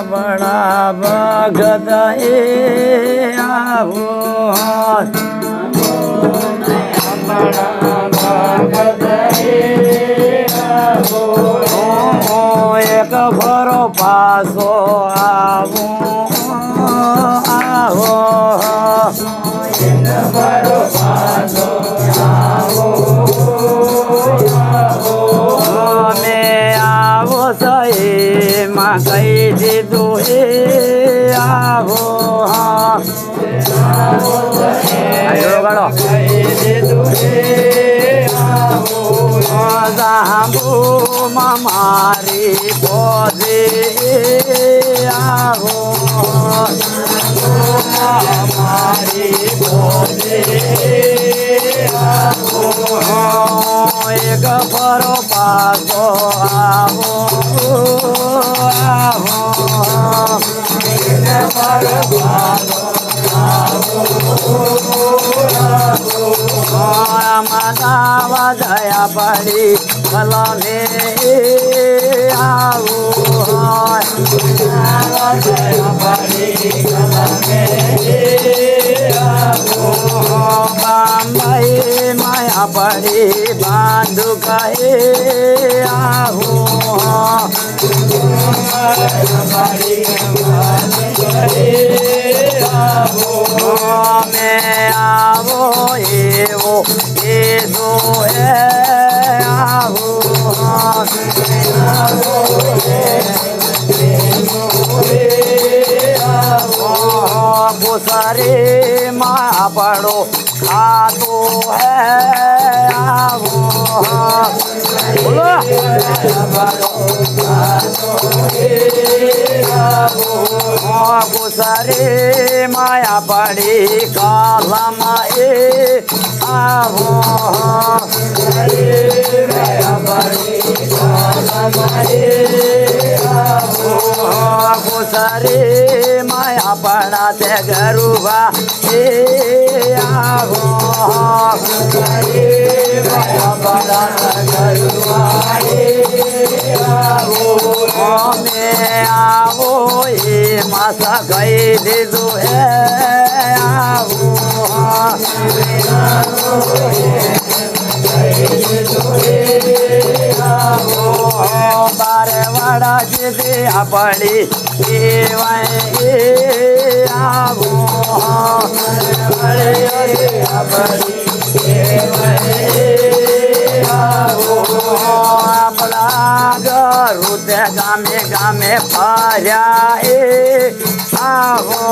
બડા ભગત આવો એક ભરો પાસો આવું આવો ભરો પાસો આવો અમે આવો સહી માં કહી દીધું એ આવો જાંબુમાં મારી બોધે આવો મારી બોધે એક ફરો પાસો આવો આવો ફરો પાસો માતા દયા પડી કલમે આવો દયા પડી કલમે બાંબાઈ માયા પડી બાંધુ કહે આવો મેં આવો એવો એવો આવો ભૂસારે માં પડો ખાતો હે આવો બોલો ભૂસારે માયા પડી કાલામાં એ આવો ભૂસારે માયા પડા તે ગરુભા એ આવો અમે આવો એ માસા ગઈ દીધું એ આવો બારે વાડા જીતે આપડી એવાય આવો આપણા ઘરું તે ગામે ગામે ફર્યા એ આવો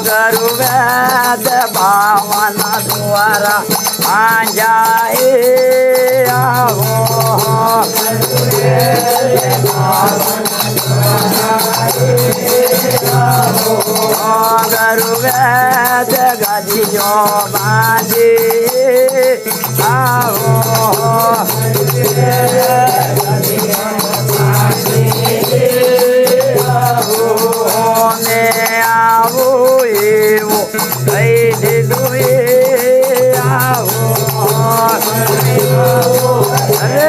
ગરુ વેદ ભાવના દ્વારા આંજા એ આવો ગરુ વેદ ગજીઓ બાંધી આવો ને આવો એવો કહી દીધું એ આવો અરે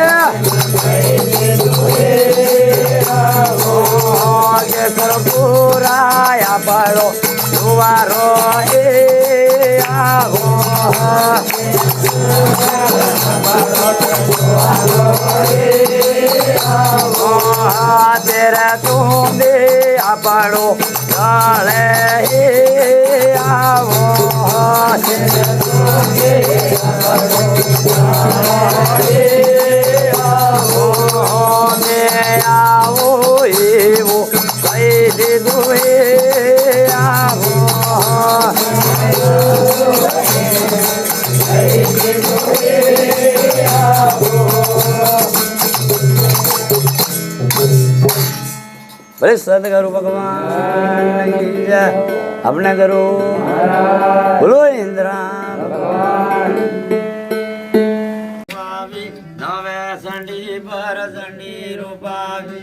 પુરાયા પડો દુવારો એ આવો તેરા તું દે આપડો ગળે એ આવો ને આવો એવો કહી દીધું એ આવો ભલે સદગુરુ ભગવાન की जय अपने गुरु बोलो इंद्रा नवे संडी पर संडी रूपावी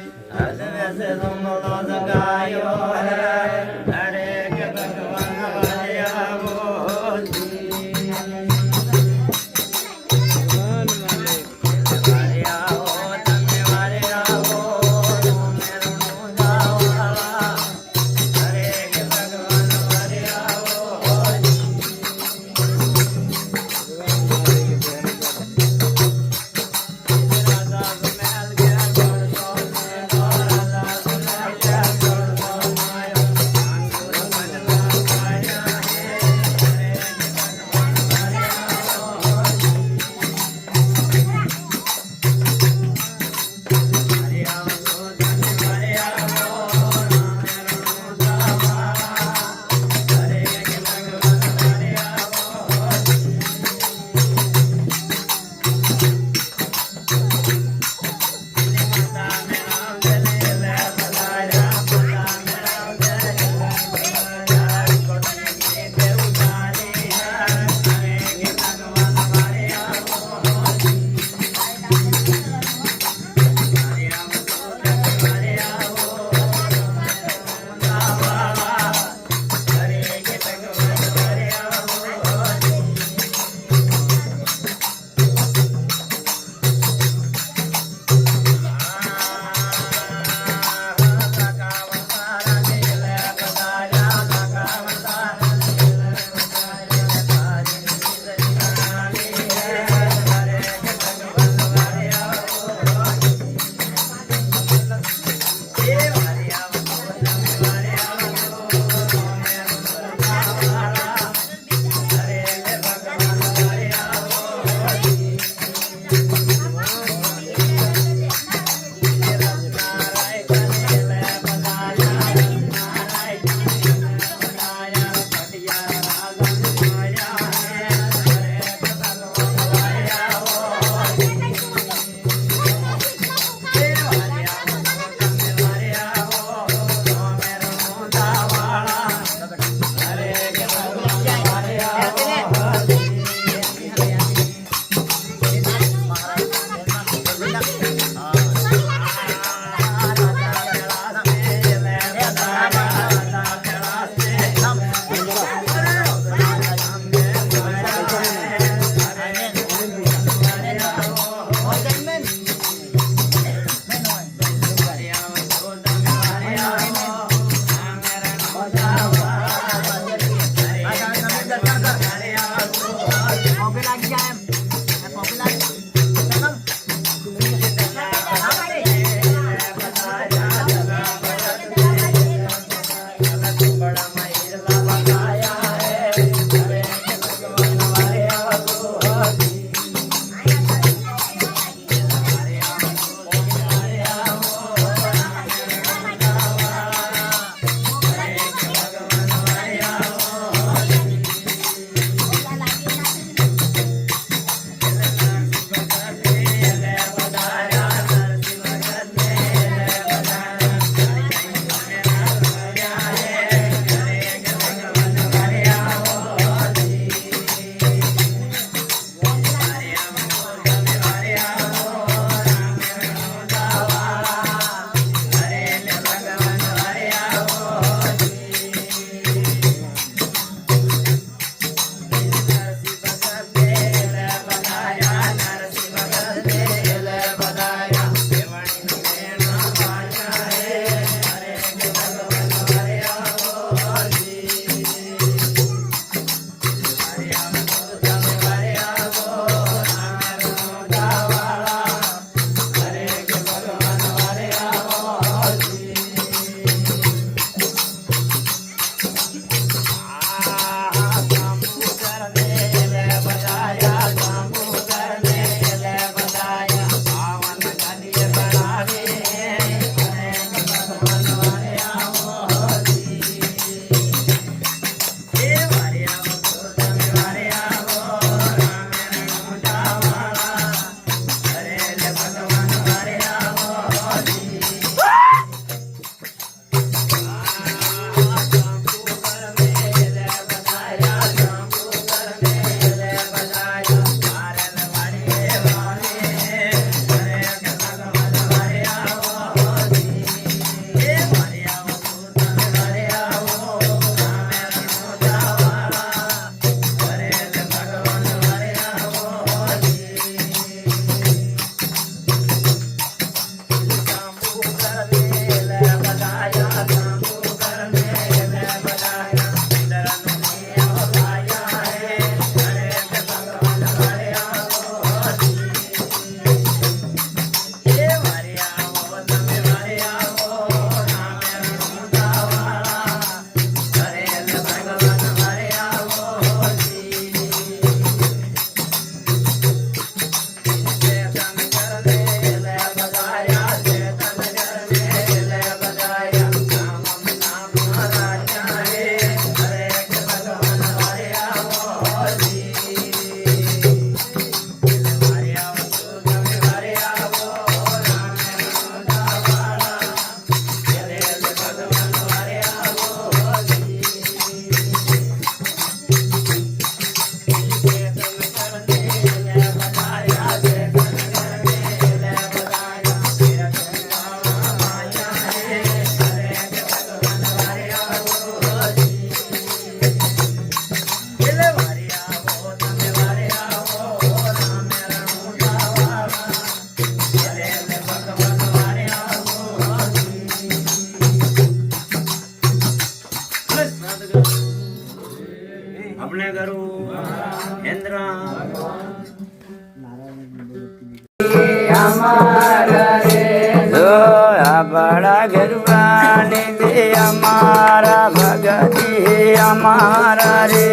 આપણા ગરબાને દે અમારા ભગતી અમારા રે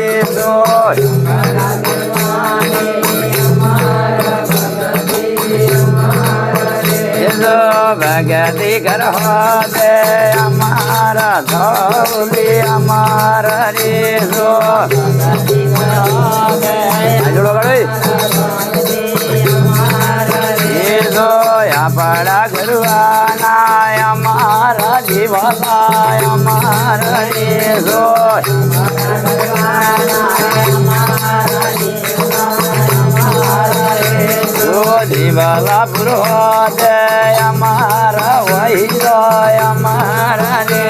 ભગતી કરો દે અમારા ધોલી અમારા રે જોડો આપણા ગરવાના અમારા જીવાલા અમારા રે જીવાલા પુરો દે અમારા વૈરો અમારા રે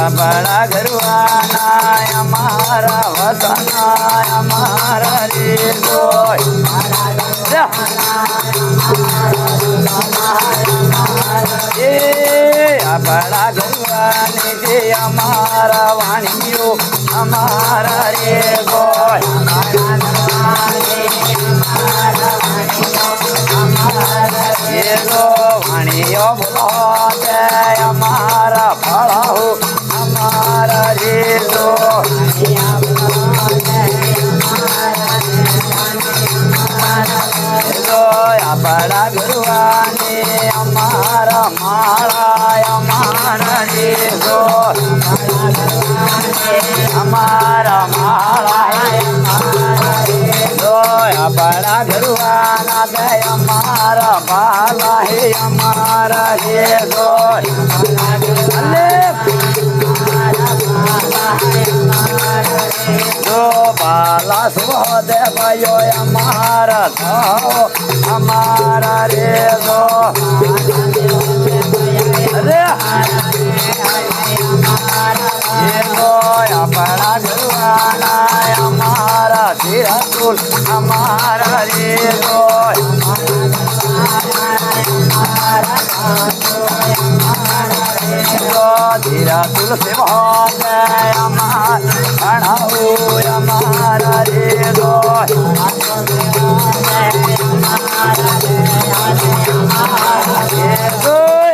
આપણા ગરવાના અમારા વતના અમારા રે આપણા ગરવાની જે અમારા વાણીઓ અમારા રે વાણીઓ બોલો દે અમારા ફળાઓ અમારા રે આપણા ગરવાની અમારા માળા અમારા રે અમારા માળા આપણા ગરવાના દે અમારા બાલા હે અમારા રે બાલા સુધે ભાઈઓ અમારા થાઓ અમારા રે આપણા ગરવાના અમારા ધીરાતુલ અમારા રે ધીરાતુલ સેવા દે અમારા અમારા રે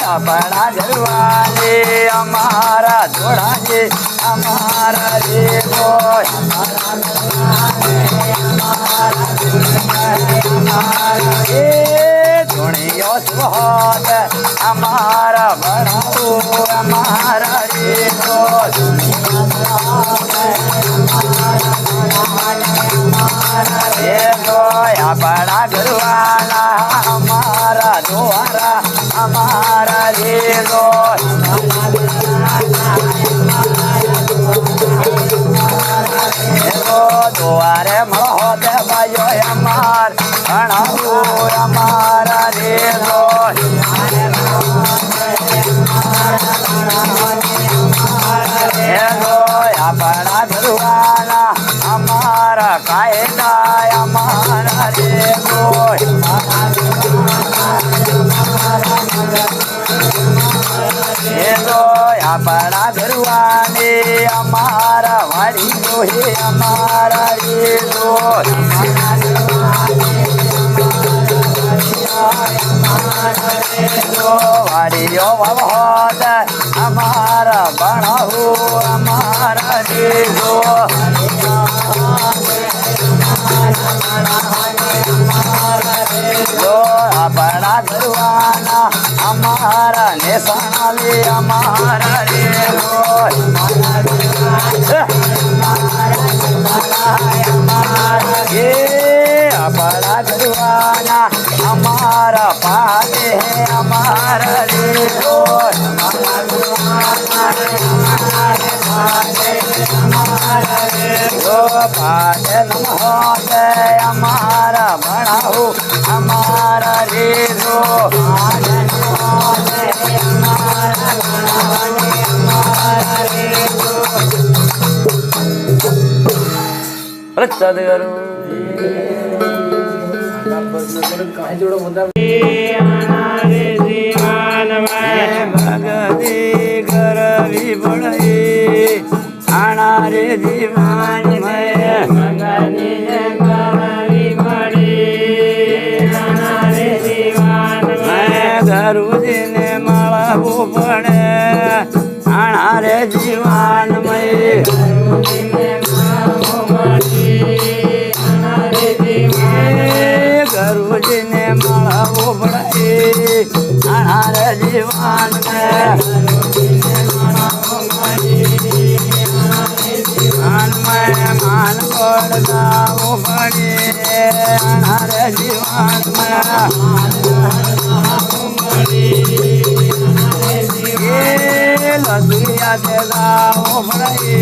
આપણા ગરવાને અમારા જોડાને અમારા રે ધોણીઓ સ્વાદ અમારા ભણાવો અમારા રે આપણા ગરવાના અમારા દ્વારા અમારા રે દ્વારે મળો દે ભાઈઓ અમાર ભણાવો અમારા રે આપણા ગરવાના અમારા કાયદા અમારા રે આપણા ગરવાને અમારા વાડીઓ હે અમારા રે વાડીઓ વહોદ અમારા ભણાવો અમારા રે આપણા ગરવાના અમારા નેસાણાલે અમારા રે આપણા ગરવાના અમારા પાદે હે અમારા રે પાદે નમઃ દે અમારા ભણાવો અમારા રે સદગુરુ ભગતી કરવી પડે આણા રે જીવન ગુરુજીને મળવું પડે અનાર જીવન માન પડદાવું પડે અનાર જીવન લસુરિયા તે ગાવું પડે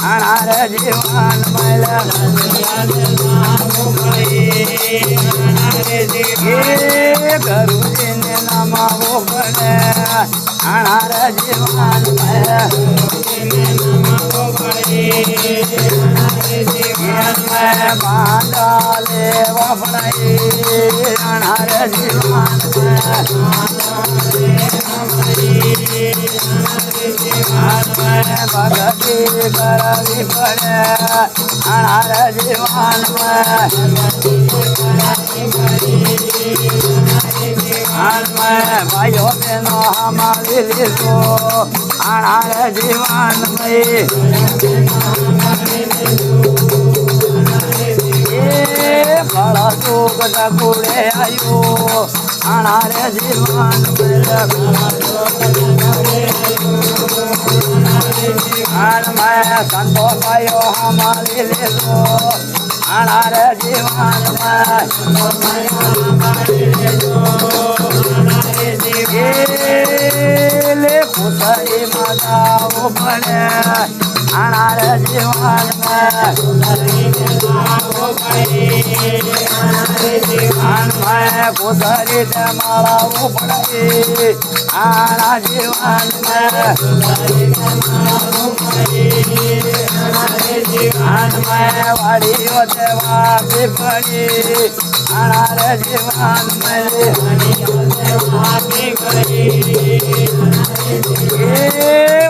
અનાર જીવન ગુરુજીને નમાવું પડે અનાર જીવન બાંધા લેવા પડે અનાર જીવન ભગતી કરવી પડે અનાર જીવન ભાઈઓ બહેનો અમારી લીધો અનાર જીવન ફળ સુખ સગુડે આવ્યો અનાર જીવન સંતો ભાઈઓ અમારી લીધો અનાર જીવન પૂતળી મગાવું પડે અનાર જીવન પૂતળી તે મળવું પડે આના જીવન વાડીઓ તે વાપી પડી અનાર જીવન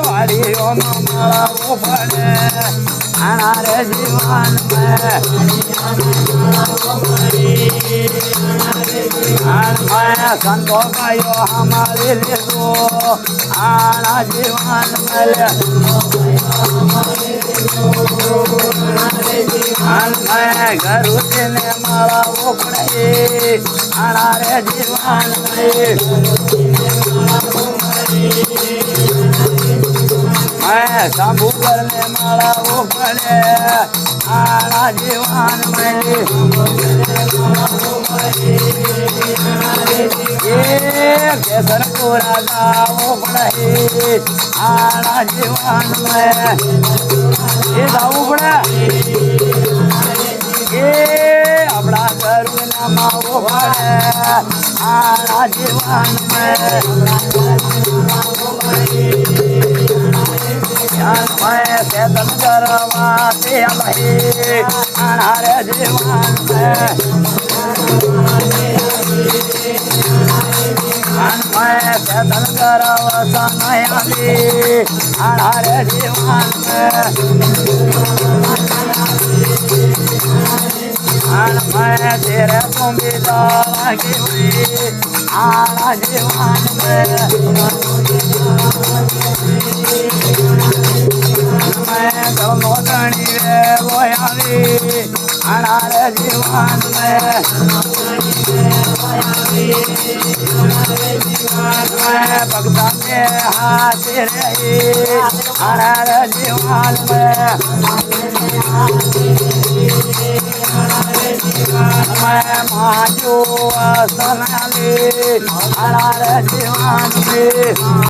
વાડીઓનો મળવું પડે અનાર જીવન સંતો ભાઈઓ અમારી લીધો આના જીવન ગુરુજીને મળવું પડે અનાર જીવન શંભુકરને મળવું પડે આના જીવન કેસરપુરા ગાવું પડે આના જીવન એ ગાવું પડે આપણા ઘરું નમાવું પડે આના જીવન સેતન કરવા તે અનાર જીવન સેતન કરવા સમયાલી અનાર જીવન તેરે તુંબી લાગી આના જીવન ગૌનો ધણી રે લોયાવી અનાર જીવન ભગતા કે હાથે રહી અનાર જીવન માજો સનાલી અનાર જીવન